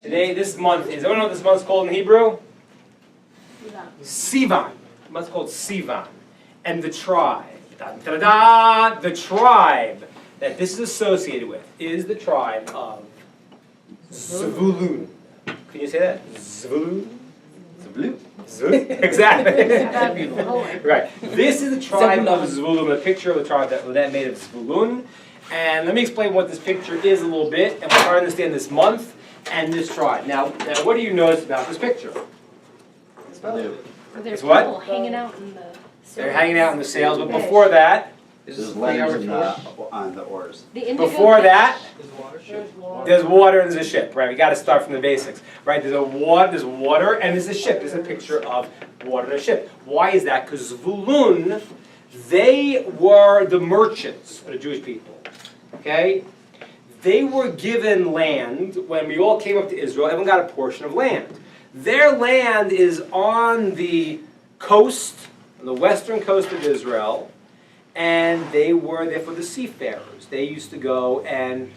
Today, this month is, everyone know what this month's called in Hebrew? Sivan. The month's called Sivan. And the tribe, the tribe that this is associated with is the tribe of Zevulun. Can you say that? Zevulun? Zevulun? Zevulun? Exactly. Right. This is the tribe of Zevulun, a picture of the tribe that made of Zevulun. And let me explain what this picture is a little bit, and we'll try to understand this month and this tribe. Now, what do you notice about this picture? There's what? people hanging out in the sails. They're hanging out in the sails, but before that, is this There's the thing letters over on the oars. The indigo Before fish. that, There's there's water and there's a ship, right? We got to start from the basics, right? There's water and there's a ship. There's a picture of water and a ship. Why is that? Because Zevulun, they were the merchants of the Jewish people, okay? They were given land when we all came up to Israel. Everyone got a portion of land. Their land is on the coast, on the western coast of Israel, and they were there for the seafarers. They used to go in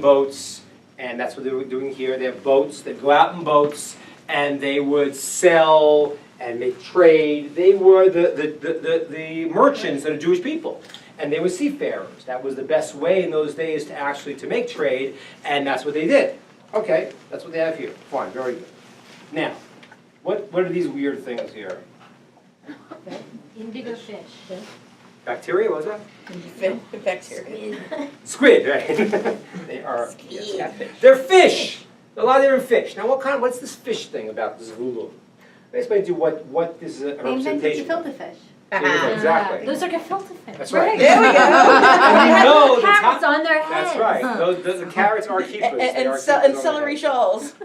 boats, and that's what they were doing here. They have boats. They'd go out in boats, and they would sell and make trade. They were the merchants of the Jewish people. And they were seafarers. That was the best way in those days to make trade, and that's what they did. Okay, that's what they have here. Fine, very good. Now, what are these weird things here? indigo fish. Bacteria, what was that? Bacteria. Squid, right? They are, yes, they're fish. A lot of different fish. Now, what's this fish thing about the Zevulun? Let me explain to you what this is a They invented representation of. gefilte fish. Exactly. Those are gefilte fish. That's right. There we go. And you know the Carrots top, on their heads. that's right. The carrots are keepers. They are And keepers on celery their head. shawls.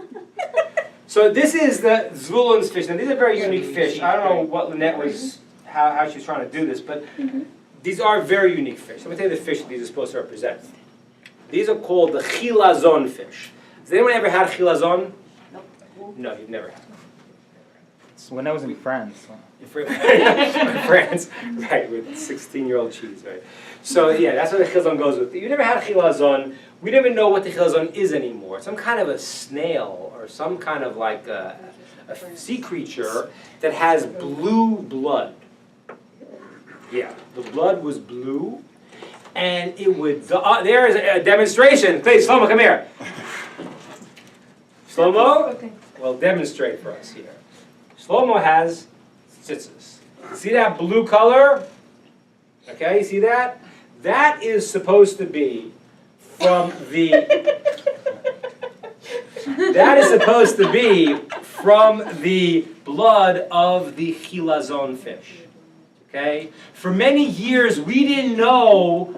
So this is the Zvulun's fish. Now these are very unique fish. I don't know what Lynette was, how she was trying to do this, but these are very unique fish. Let me tell you the fish that these are supposed to represent. These are called the chilazon fish. Has anyone ever had chilazon? No, you've never had. When I was in France. In France, right, with 16-year-old cheese, right? So yeah, that's what the chilazon goes with. You never had chilazon. We don't even know what the chilazon is anymore. Some kind of a snail or some kind of like a sea creature that has blue blood. Yeah, the blood was blue, and it would. There is a demonstration. Please, Shlomo, come here. Shlomo, well, demonstrate for us here. Shlomo has tzitzis. See that blue color? Okay, you see that? That is supposed to be from the. That is supposed to be from the blood of the chilazon fish. Okay? For many years, we didn't know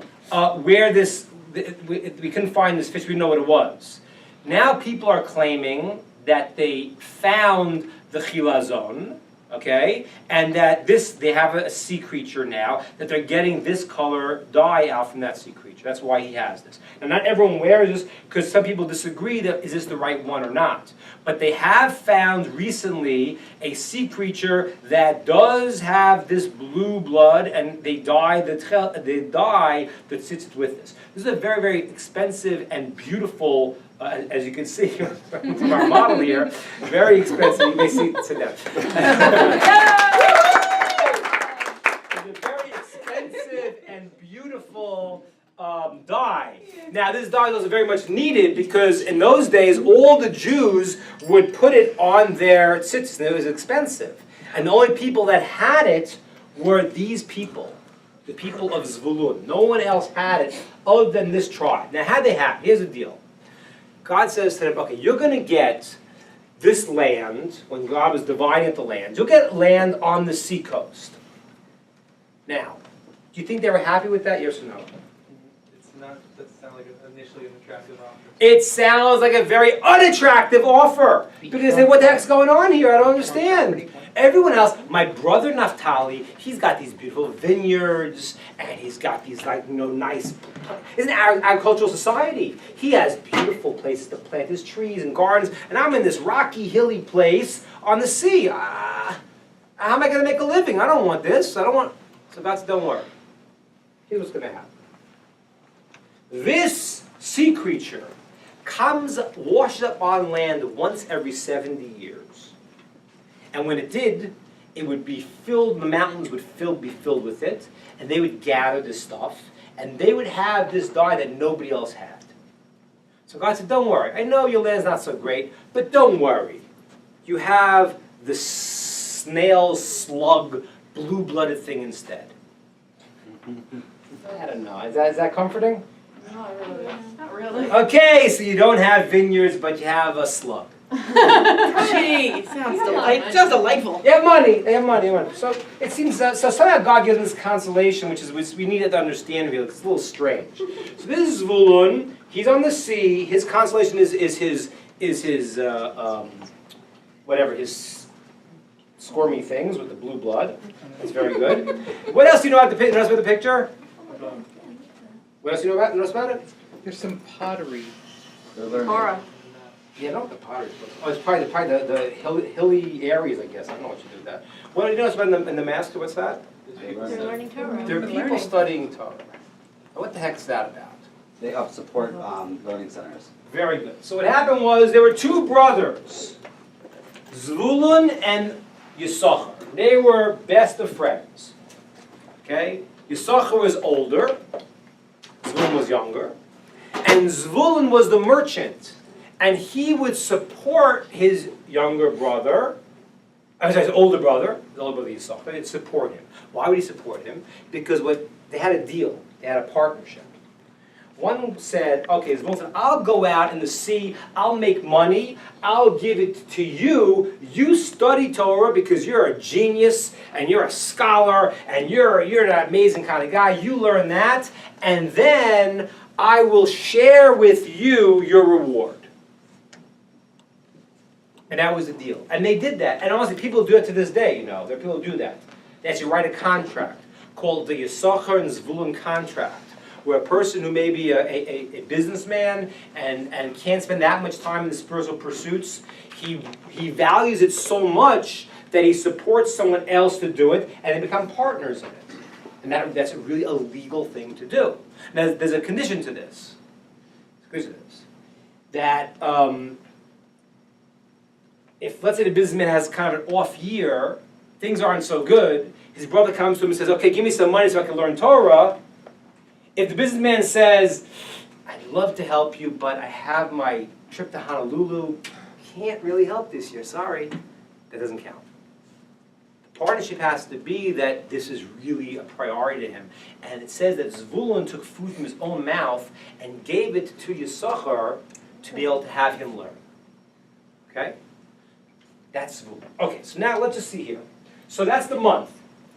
where this. We couldn't find this fish. We didn't know what it was. Now people are claiming that they found the chilazon, okay, and that they have a sea creature now, that they're getting this color dye out from that sea creature. That's why he has this. Now, not everyone wears this, because some people disagree that is this the right one or not. But they have found recently a sea creature that does have this blue blood, and they dye the tzitzit with this. This is a very, very expensive and beautiful. As you can see from our model here, very expensive. You may sit down. It's a very expensive and beautiful dye. Now, this dye was very much needed because in those days, all the Jews would put it on their tzitzit, and it was expensive. And the only people that had it were these people, the people of Zevulun. No one else had it other than this tribe. Now, how'd they have it? Here's the deal. God says to them, okay, you're going to get this land, when God was dividing up the land, you'll get land on the seacoast. Now, do you think they were happy with that, yes or no? That sounds like initially an attractive offer. It sounds like a very unattractive offer. Because they say, what the heck's going on here? I don't understand. Everyone else, my brother Naphtali, he's got these beautiful vineyards, and he's got these nice, it's an agricultural society. He has beautiful places to plant his trees and gardens, and I'm in this rocky, hilly place on the sea. How am I going to make a living? I don't want this. So don't worry. Here's what's going to happen. This sea creature washes up on land once every 70 years. And when it did, it would be filled, the mountains would be filled with it, and they would gather this stuff, and they would have this dye that nobody else had. So God said, don't worry, I know your land's not so great, but don't worry. You have the snail, slug, blue-blooded thing instead. I don't know, is that comforting? Not really. Okay, so you don't have vineyards, but you have a slug. Gee, sounds delightful. They have money. So it seems so somehow God gives us consolation, which we needed to understand here. It's a little strange. So this is Zevulun. He's on the sea. His consolation is his whatever his squirmy things with the blue blood. That's very good. What else do you know about notice about the picture? What else do you know notice about it? There's some pottery. Torah. Yeah, I don't know what the pottery. Oh, it's probably the hilly areas, I guess. I don't know what you do with that. What do you notice about in the master? What's that? They're learning Torah. There are people studying Torah. What the heck is that about? They help support learning centers. Very good. So what happened was there were two brothers, Zevulun and Yisachar. They were best of friends. Okay? Yisachar was older, Zevulun was younger, and Zevulun was the merchant. And he would support his younger brother, his older brother Yisachar. He'd support him. Why would he support him? Because they had a deal. They had a partnership. One said, okay, Zevulun said, I'll go out in the sea, I'll make money, I'll give it to you. You study Torah because you're a genius, and you're a scholar, and you're an amazing kind of guy. You learn that, and then I will share with you your reward. And that was the deal. And they did that. And honestly, people do it to this day, There are people who do that. They actually write a contract called the Yisachar and Zevulun contract, where a person who may be a businessman and can't spend that much time in the spiritual pursuits, he values it so much that he supports someone else to do it, and they become partners in it. And that's a really illegal thing to do. Now, there's a condition to this. That if, let's say, the businessman has kind of an off year, things aren't so good, his brother comes to him and says, okay, give me some money so I can learn Torah. If the businessman says, I'd love to help you, but I have my trip to Honolulu, can't really help this year, sorry, that doesn't count. The partnership has to be that this is really a priority to him. And it says that Zevulun took food from his own mouth and gave it to Yisachar to be able to have him learn. Okay? That's Zevulun. Okay, so now let's just see here. So that's the month.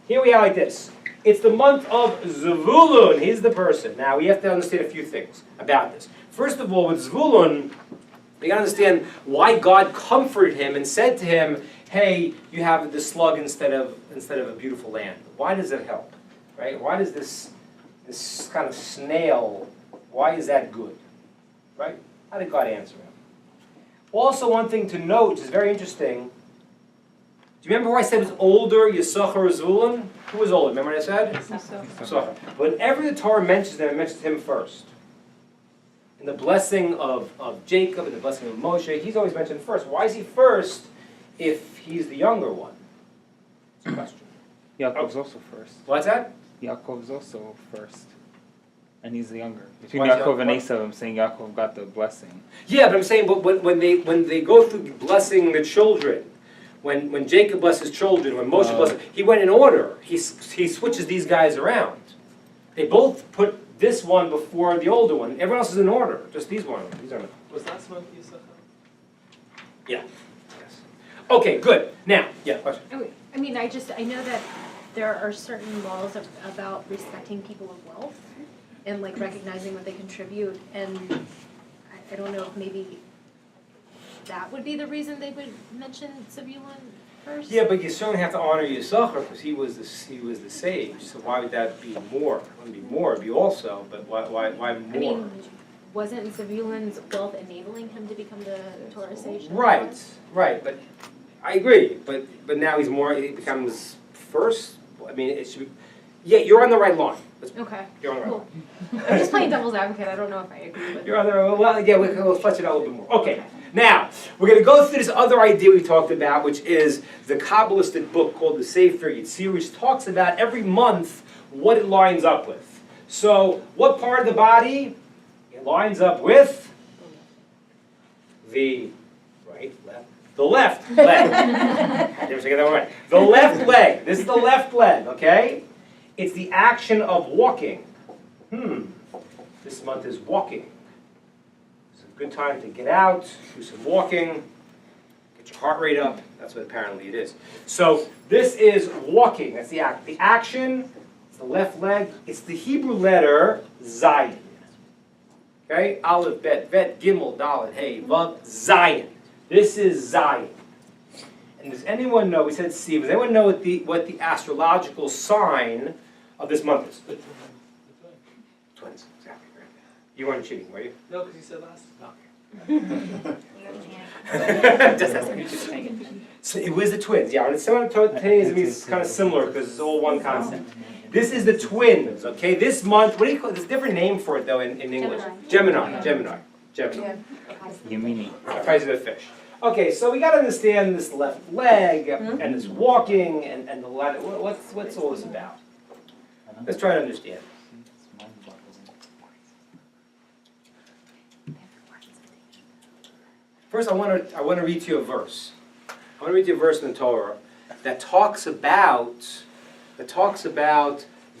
Here we are like this. It's the month of Zevulun. He's the person. Now, we have to understand a few things about this. First of all, with Zevulun, you got to understand why God comforted him and said to him, hey, you have this slug instead of a beautiful land. Why does it help? Right? Why does this kind of snail, why is that good? Right? How did God answer him? Also, one thing to note, which is very interesting, do you remember why I said it was older, Yisachar or Zevulun? Who was older? Remember what I said? Yisachar. Whenever the Torah mentions them, it mentions him first. In the blessing of Jacob and the blessing of Moshe, he's always mentioned first. Why is he first if he's the younger one? It's a question. Yaakov's also first. What's that? Yaakov's also first. And he's the younger. Between Why is Yaakov and Yaakov- Esau, I'm saying Yaakov got the blessing. Yeah, but I'm saying, but when they go through blessing the children, when Jacob blessed his children, when Moshe blessed, he went in order. He switches these guys around. They both put this one before the older one. Everyone else is in order. Just these ones. These are not. Was last month Yisachar? Yeah. Yes. Okay. Good. Now, yeah. Question. I mean, I know that there are certain laws about respecting people of wealth and like recognizing what they contribute, and I don't know if maybe that would be the reason they would mention Zevulun first. Yeah, but you certainly have to honor Yisachar because he was the sage. So why would that be more? It wouldn't be more. It'd be also. But why more? I mean, wasn't Zevulun's wealth enabling him to become the Torah sage? Right. But I agree. But now he becomes first. I mean, it should be. Yeah, you're on the right line. Okay, You're on the right cool. line. I'm just playing devil's advocate, I don't know if I agree with it. You're on the right line. Well, yeah, we'll flesh it out a little bit more. Okay, now, we're going to go through this other idea we talked about, which is the Kabbalistic book called the Sefer Yetzirah, which talks about every month what it lines up with. So, what part of the body? It lines up with the the left leg. I never say that one right. The left leg. This is the left leg, okay? It's the action of walking. This month is walking. It's a good time to get out, do some walking, get your heart rate up. That's what apparently it is. So this is walking. That's the act. The action, it's the left leg. It's the Hebrew letter Zayin. Okay? Aleph, Bet, Vet, Gimel, Dalet, Hey, Vav, Zayin. This is Zayin. And does anyone know, we said Sivan, does anyone know what the astrological sign of this month is? Twins, exactly. Right. You weren't cheating, were you? No, because you said last. Just that's so it was the twins, yeah. And simultaneously is kind of similar because it's all one concept. This is the twins, okay? This month, what do you call it? There's a different name for it though in English. Gemini. Yemini. I probably said the fish. Okay, so we got to understand this left leg and this walking and the ladder. What's all this about? Let's try to understand. First, I want to read to you a verse. I want to read to you a verse in the Torah that talks about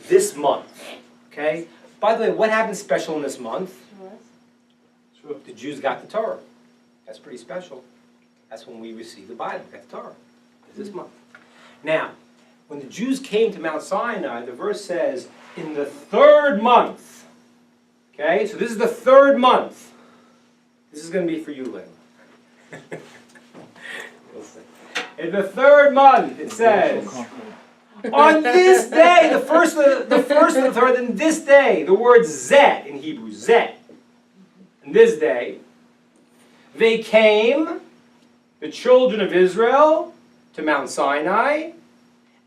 this month. Okay. By the way, what happened special in this month? The Jews got the Torah. That's pretty special. That's when we received the Bible. We got the Torah. It's this month. Now, when the Jews came to Mount Sinai, the verse says, in the third month. Okay, so this is the third month. This is going to be for you, Lynn. In the third month, it says, on this day, the first of the third, and this day, the word zet in Hebrew, zet. And this day, they came, the children of Israel, to Mount Sinai,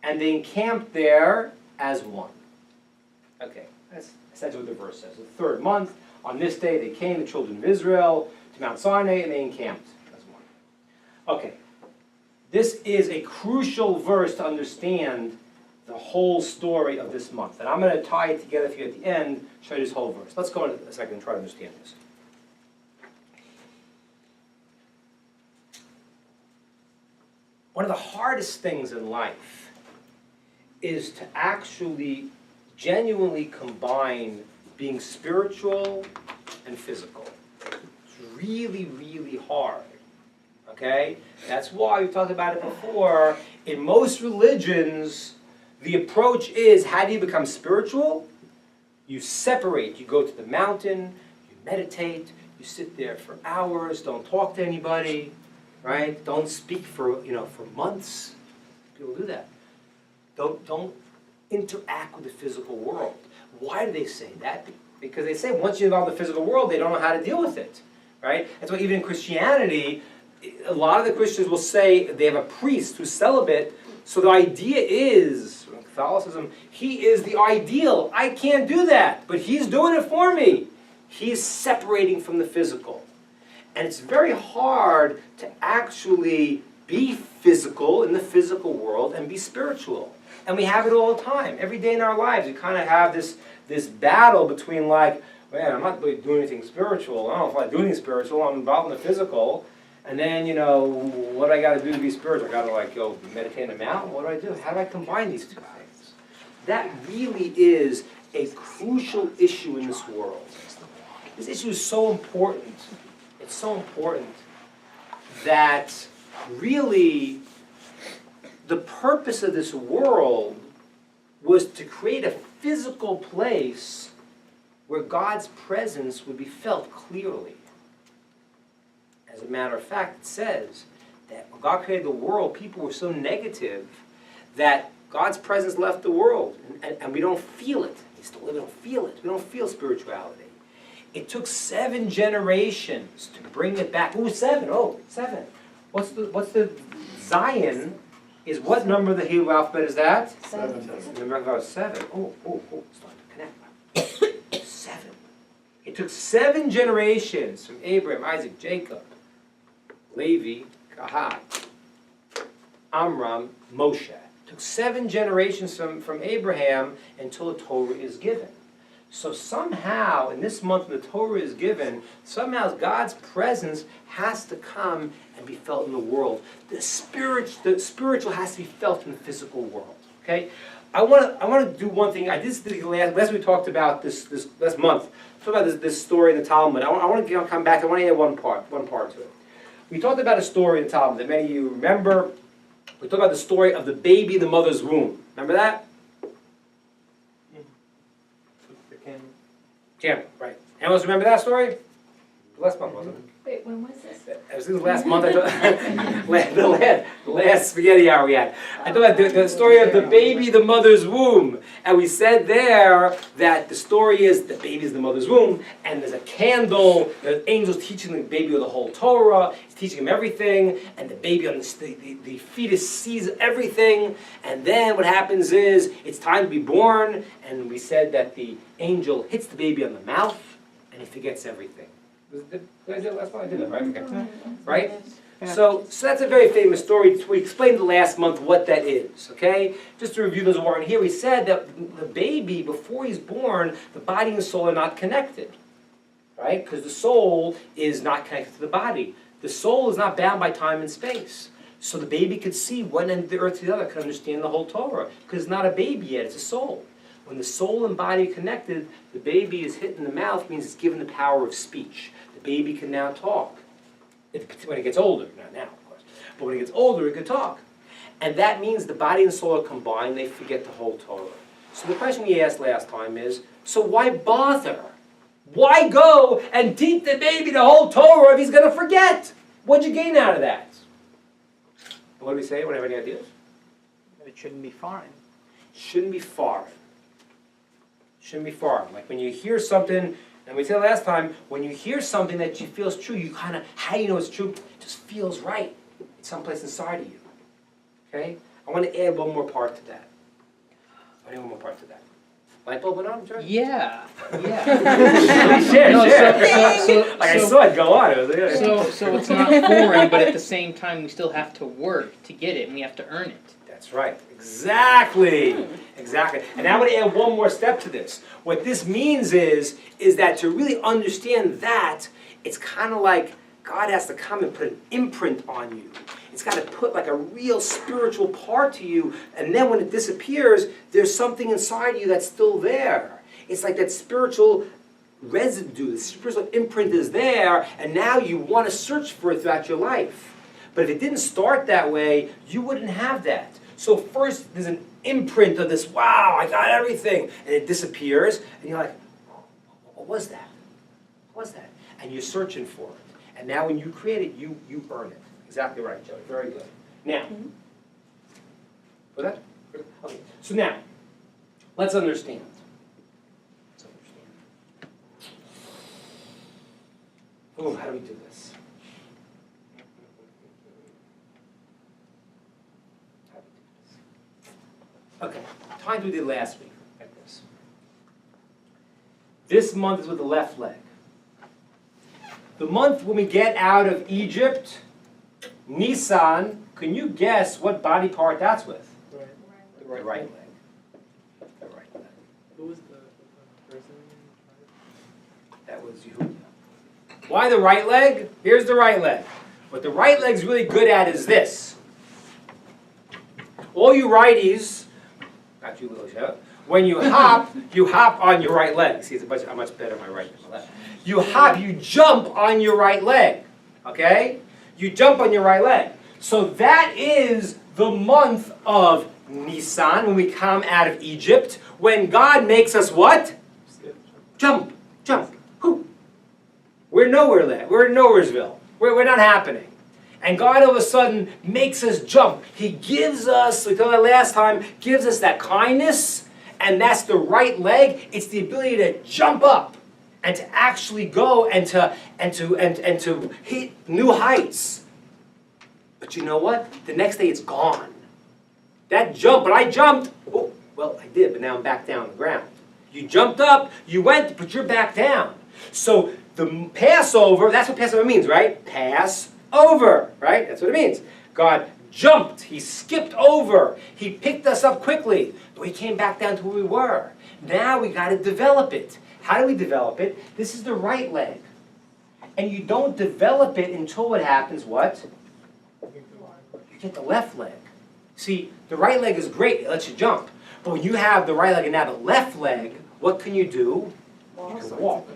and they encamped there as one. Okay, that's essentially what the verse says. The third month, on this day, they came, the children of Israel, to Mount Sinai, and they encamped as one. Okay, this is a crucial verse to understand the whole story of this month. And I'm going to tie it together for you at the end, show you this whole verse. Let's go in a second and try to understand this. One of the hardest things in life is to actually genuinely combine being spiritual and physical. It's really, really hard. Okay? That's why we talked about it before. In most religions, the approach is, how do you become spiritual? You separate. You go to the mountain, you meditate, you sit there for hours, don't talk to anybody. Right? Don't speak for months. People do that. Don't interact with the physical world. Why do they say that? Because they say once you involve the physical world, they don't know how to deal with it. Right? That's why even in Christianity, a lot of the Christians will say they have a priest who's celibate. So the idea is, in Catholicism, he is the ideal. I can't do that, but he's doing it for me. He's separating from the physical. And it's very hard to actually be physical in the physical world and be spiritual. And we have it all the time. Every day in our lives, we kind of have this battle between like, man, I'm not really doing anything spiritual. I don't know if I do anything spiritual. I'm involved in the physical. And then, what do I got to do to be spiritual? I got to go meditate in the mountain? What do I do? How do I combine these two things? That really is a crucial issue in this world. This issue is so important. It's so important that really the purpose of this world was to create a physical place where God's presence would be felt clearly. As a matter of fact, it says that when God created the world, people were so negative that God's presence left the world, and we don't feel it. We don't feel it. We don't feel spirituality. It took 7 generations to bring it back. Ooh, 7. Oh, 7. What's the Zion is what number of the Hebrew alphabet is that? 7. The number of 7. Oh, starting to connect. 7. It took 7 generations from Abraham, Isaac, Jacob, Levi, Kahat, Amram, Moshe. It took 7 generations from Abraham until the Torah is given. So somehow, in this month when the Torah is given, somehow God's presence has to come and be felt in the world. The spiritual has to be felt in the physical world. Okay? I want to do one thing. I did this last we talked about this last month. Talk about this story in the Talmud. I want to come back. I want to add one part to it. We talked about a story in the Talmud that many of you remember. We talked about the story of the baby in the mother's womb. Remember that? The candle. Campbell, right. Anyone else remember that story? Last month, wasn't it? Wait, when was this? It was last month. The last spaghetti hour we had. I thought about the story of the baby, the mother's womb. And we said there that the story is the baby's the mother's womb, and there's a candle, the angel's teaching the baby the whole Torah, he's teaching him everything, and the baby on the fetus sees everything, and then what happens is it's time to be born, and we said that the angel hits the baby on the mouth, and he forgets everything. Did I do that last month? I did that, right? Okay. Right? So that's a very famous story. We explained last month what that is, okay? Just to review those who aren't here, we said that the baby, before he's born, the body and soul are not connected, right? Because the soul is not connected to the body. The soul is not bound by time and space. So the baby could see one end of the earth to the other, could understand the whole Torah, because it's not a baby yet, it's a soul. When the soul and body are connected, the baby is hit in the mouth, means it's given the power of speech. The baby can now talk. When it gets older, not now, of course, but when it gets older, it can talk. And that means the body and soul are combined, they forget the whole Torah. So the question we asked last time is, so why bother? Why go and teach the baby the whole Torah if he's going to forget? What'd you gain out of that? What do we say? Anyone have any ideas? It shouldn't be foreign. Shouldn't be foreign. Shouldn't be foreign. Like when you hear something, and we said last time, when you hear something that you feel is true, you kind of, how do you know it's true? It just feels right. It's someplace inside of you. Okay? I want to add one more part to that. Light bulb went on, George? Yeah. Share. So I saw it go on. It was like, so it's not foreign, but at the same time we still have to work to get it, and we have to earn it. That's right. Exactly. And I want to add one more step to this. What this means is that to really understand that, it's kind of like God has to come and put an imprint on you. It's got to put like a real spiritual part to you, and then when it disappears, there's something inside you that's still there. It's like that spiritual residue, the spiritual imprint is there, and now you want to search for it throughout your life. But if it didn't start that way, you wouldn't have that. So first, there's an imprint of this, wow, I got everything, and it disappears, and you're like, what was that? What was that? And you're searching for it. And now when you create it, you earn it. Exactly right, Joey. Very good. Now, for that? Okay. So now, let's understand. Oh, how do we do this? Okay, time we did last week, like this. This month is with the left leg. The month when we get out of Egypt, Nisan, can you guess what body part that's with? The right leg. The right leg. Who was the person? That was Yehuda. Why the right leg? Here's the right leg. What the right leg's really good at is this. All you righties, not you little show, when you hop on your right leg. See, I'm much better on my right than my left. You hop, you jump on your right leg. Okay? You jump on your right leg. So that is the month of Nisan, when we come out of Egypt, when God makes us what? Jump. Whoo. We're nowhere there. We're in Nowheresville. We're not happening. And God all of a sudden makes us jump. He gives us, we told that last time, gives us that kindness, and that's the right leg. It's the ability to jump up and to actually go and to hit new heights. But you know what? The next day it's gone. That jump, but I jumped. Oh, well, I did, but now I'm back down on the ground. You jumped up, you went, but you're back down. So the Passover, that's what Passover means, right? Pass over, right? That's what it means. God jumped, he skipped over, he picked us up quickly, but he came back down to where we were. Now we got to develop it. How do we develop it? This is the right leg. And you don't develop it until what happens, what? You get the left leg. See, the right leg is great, it lets you jump. But when you have the right leg and now the left leg, what can you do? You can walk.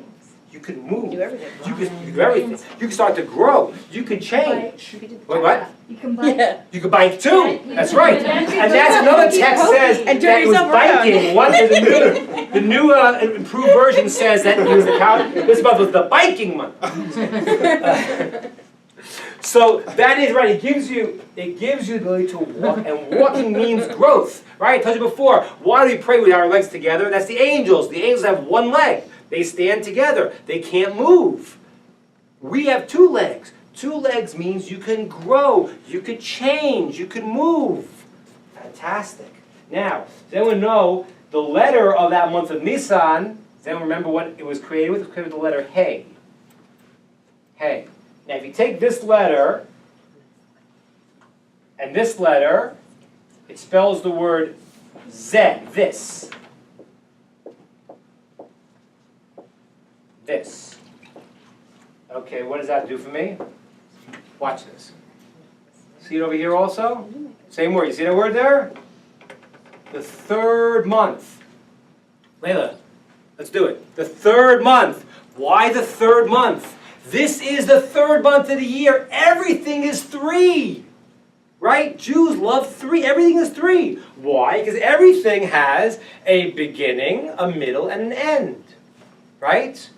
You can move. You can do everything. You can start to grow. You can change. Wait, what? You can bike. You can bike too. That's right. And that's another text says And that turn it was yourself around. biking. One the new improved version says that it was this month was the biking month. So that is right. It gives you the ability to walk, and walking means growth. Right? I told you before. Why do we pray with our legs together? That's the angels. The angels have one leg. They stand together. They can't move. We have two legs. Two legs means you can grow, you could change, you can move. Fantastic. Now, does anyone know the letter of that month of Nisan? Does anyone remember what it was created with? It was created with the letter Hey. Hey. Now, if you take this letter and this letter, it spells the word Zeh, this. This. Okay, what does that do for me? Watch this. See it over here also? Same word. You see that word there? The third month. Layla, let's do it. The third month. Why the third month? This is the third month of the year. Everything is 3. Right? Jews love 3. Everything is 3. Why? Because everything has a beginning, a middle, and an end. Right?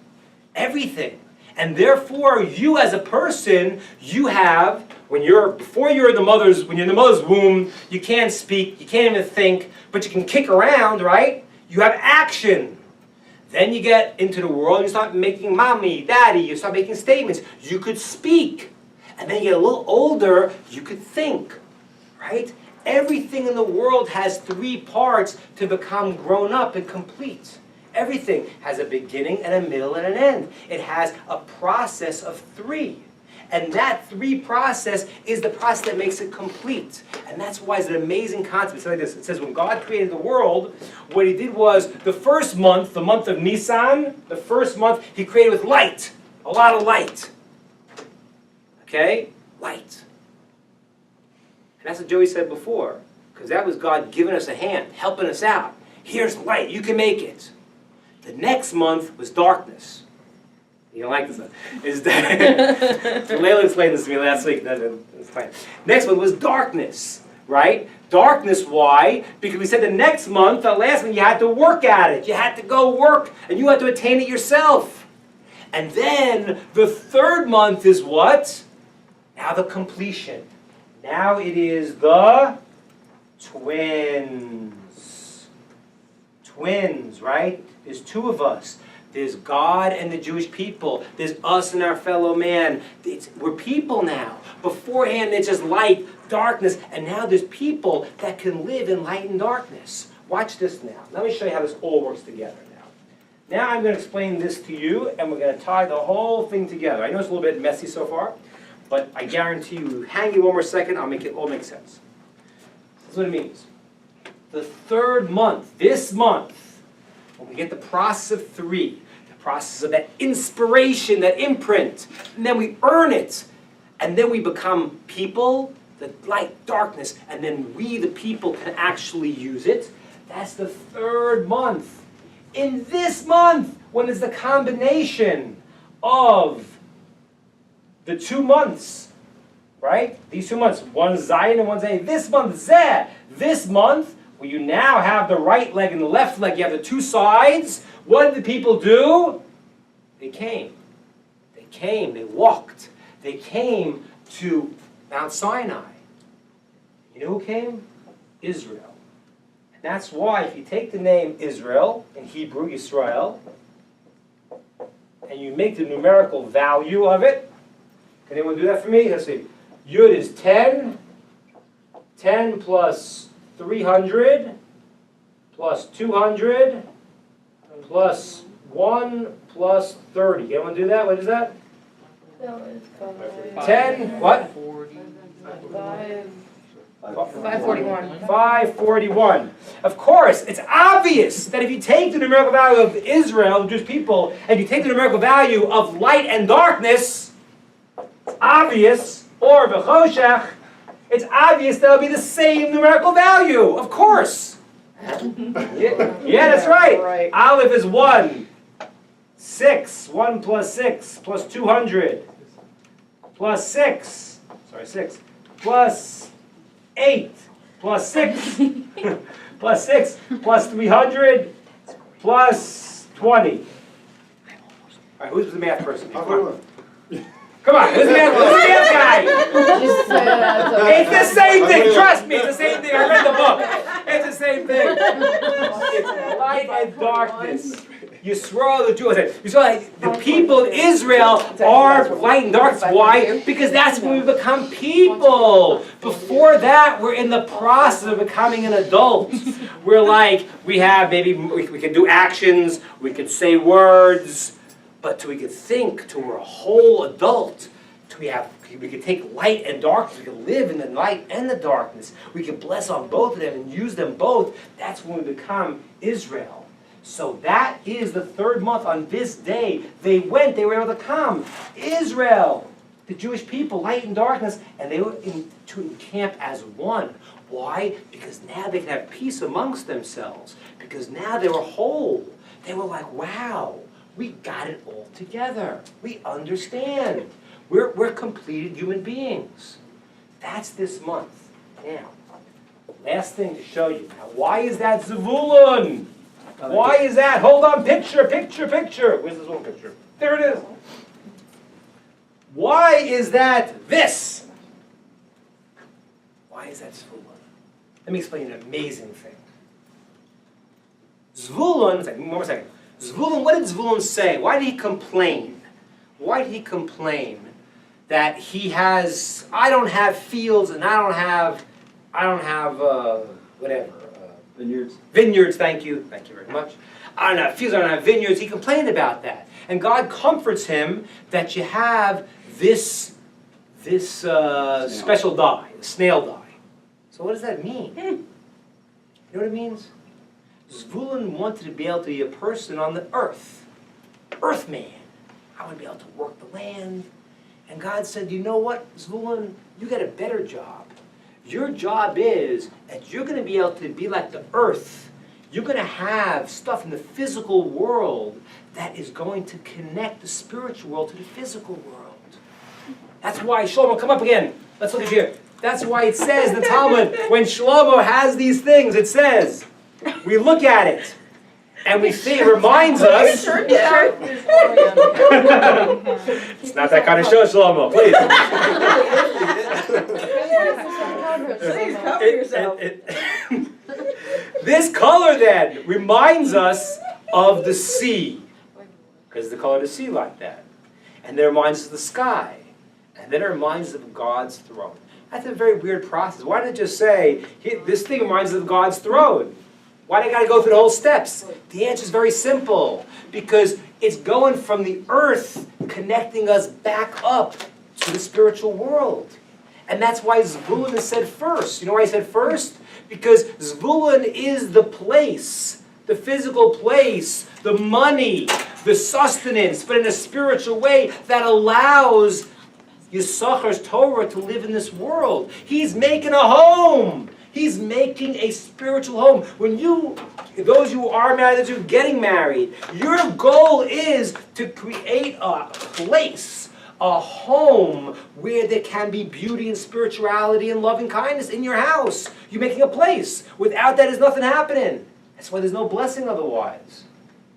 Everything. And therefore, you as a person, you have, when you're in the mother's womb, you can't speak, you can't even think, but you can kick around, right? You have action. Then you get into the world and you start making mommy, daddy, you start making statements. You could speak. And then you get a little older, you could think, right? Everything in the world has 3 parts to become grown up and complete. Everything has a beginning and a middle and an end. It has a process of 3. And that 3 process is the process that makes it complete. And that's why it's an amazing concept. It's like this. It says when God created the world, what he did was the first month, the month of Nisan, the first month, he created with light. A lot of light. Okay? Light. And that's what Joey said before. Because that was God giving us a hand, helping us out. Here's light. You can make it. The next month was darkness. You don't like this one. Layla explained this to me last week. That's fine. Next one was darkness, right? Darkness, why? Because we said the next month, the last one, you had to work at it. You had to go work, and you had to attain it yourself. And then the third month is what? Now the completion. Now it is the twins. Twins, right? There's 2 of us. There's God and the Jewish people. There's us and our fellow man. We're people now. Beforehand, it's just light, darkness, and now there's people that can live in light and darkness. Watch this now. Let me show you how this all works together now. Now I'm going to explain this to you, and we're going to tie the whole thing together. I know it's a little bit messy so far, but I guarantee you, hang you one more second, I'll make it all make sense. This is what it means. The third month, this month, when we get the process of 3, the process of that inspiration, that imprint, and then we earn it, and then we become people, the light, darkness, and then we, the people, can actually use it. That's the third month. In this month, when it's the combination of the 2 months, right? These 2 months, one's Zion and one's Zayin. This month, Zeh. This month, where you now have the right leg and the left leg, you have the 2 sides. What did the people do? They came. They came. They walked. They came to Mount Sinai. You know who came? Israel. And that's why if you take the name Israel, in Hebrew, Yisrael, and you make the numerical value of it, can anyone do that for me? Let's see. Yud is 10. 10 plus 300 plus 200 plus 1 plus 30. Anyone do that? What is that? 10, what? 541. 541. Of course, it's obvious that if you take the numerical value of Israel, the Jewish people, and you take the numerical value of light and darkness, it's obvious, or v'choshech, it's obvious that'll be the same numerical value. Of course. Yeah, that's right. Aleph is 1. 6. 1 plus 6 plus 200 plus 6. Sorry, 6. Plus 8 plus 6 plus 6 plus 300 plus 20. All right, who's the math person? Come on. Come on, who's the math guy? It's the same thing, trust me, it's the same thing. I read the book. It's the same thing. It's light and darkness. Yisrael, the Jews. You saw the people in Israel are light and darkness. Why? Because that's when we become people. Before that, we're in the process of becoming an adult. We're like, we can do actions, we can say words, but till we can think, till we're a whole adult, till we can take light and darkness, we can live in the light and the darkness, we can bless on both of them and use them both. That's when we become Israel. So that is the third month. On this day, they were able to come. Israel, the Jewish people, light and darkness, and they were to encamp as one. Why? Because now they can have peace amongst themselves. Because now they were whole. They were like, wow, we got it all together. We understand. We're completed human beings. That's this month. Now, last thing to show you. Now, why is that Zevulun? Why is that? Hold on, picture. Where's this little picture? There it is. Why is that this? Why is that Zevulun? Let me explain an amazing thing. Zevulun, one more second. Zevulun, what did Zevulun say? Why did he complain? Why did he complain that he has, I don't have fields and I don't have whatever. Vineyards, thank you very much. I don't have fields, I don't have vineyards. He complained about that. And God comforts him that you have this special dye, the snail dye. So what does that mean? You know what it means? Zevulun wanted to be able to be a person on the earth. Earthman. I want to be able to work the land. And God said, you know what, Zevulun, you got a better job. Your job is that you're going to be able to be like the earth. You're going to have stuff in the physical world that is going to connect the spiritual world to the physical world. That's why, Shlomo, come up again. Let's look at here. That's why it says in the Talmud, when Shlomo has these things, it says, we look at it, and we see, it reminds us. It's not that kind of show, Shlomo, please. Please cover yourself. This color then reminds us of the sea, because the color of the sea like that. And then it reminds us of the sky. And then it reminds us of God's throne. That's a very weird process. Why didn't it just say, this thing reminds us of God's throne? Why do I got to go through the whole steps? The answer is very simple. Because it's going from the earth, connecting us back up to the spiritual world. And that's why Zevulun is said first. You know why he said first? Because Zevulun is the place, the physical place, the money, the sustenance, but in a spiritual way that allows Yisachar's Torah to live in this world. He's making a home. He's making a spiritual home. When those who are married, those who are getting married, your goal is to create a place, a home where there can be beauty and spirituality and loving kindness in your house. You're making a place. Without that, there's nothing happening. That's why there's no blessing otherwise.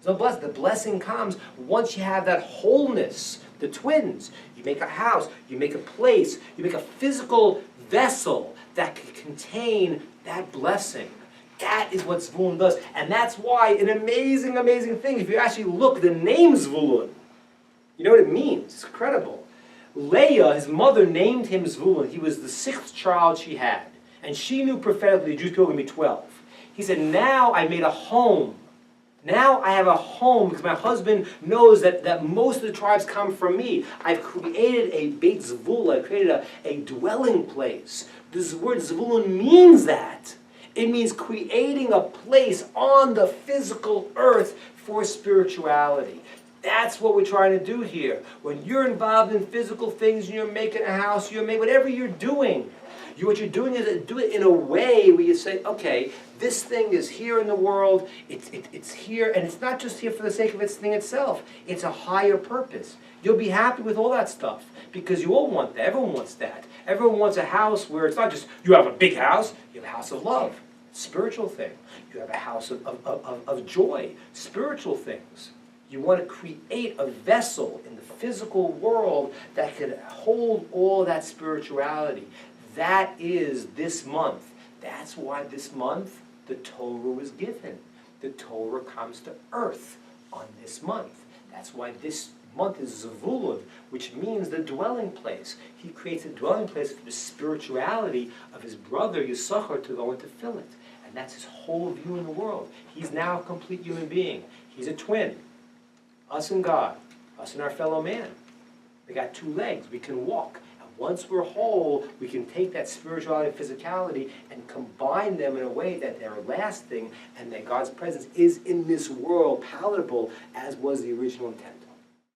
There's no blessing. The blessing comes once you have that wholeness. The twins. You make a house. You make a place. You make a physical vessel that can contain that blessing. That is what Zevulun does. And that's why an amazing, amazing thing, if you actually look, the name Zevulun, you know what it means? It's incredible. Leah, his mother, named him Zevulun. He was the 6th child she had. And she knew prophetically the Jewish people were going to be 12. He said, now I made a home. Now I have a home because my husband knows that most of the tribes come from me. I've created a Beit Zevulun. I've created a dwelling place. This word Zevulun means that. It means creating a place on the physical earth for spirituality. That's what we're trying to do here. When you're involved in physical things, you're making a house, you're making whatever you're doing. What you're doing is do it in a way where you say, okay, this thing is here in the world, it's here, and it's not just here for the sake of its thing itself. It's a higher purpose. You'll be happy with all that stuff because you all want that. Everyone wants that. Everyone wants a house where it's not just you have a big house, you have a house of love, spiritual thing. You have a house of joy, spiritual things. You want to create a vessel in the physical world that can hold all that spirituality. That is this month. That's why this month the Torah was given. The Torah comes to earth on this month. That's why this month is Zevulun, which means the dwelling place. He creates a dwelling place for the spirituality of his brother Yisachar to go and to fill it. And that's his whole view in the world. He's now a complete human being. He's a twin. Us and God. Us and our fellow man. We got two legs. We can walk. Once we're whole, we can take that spirituality and physicality and combine them in a way that they're lasting and that God's presence is in this world palatable as was the original intent.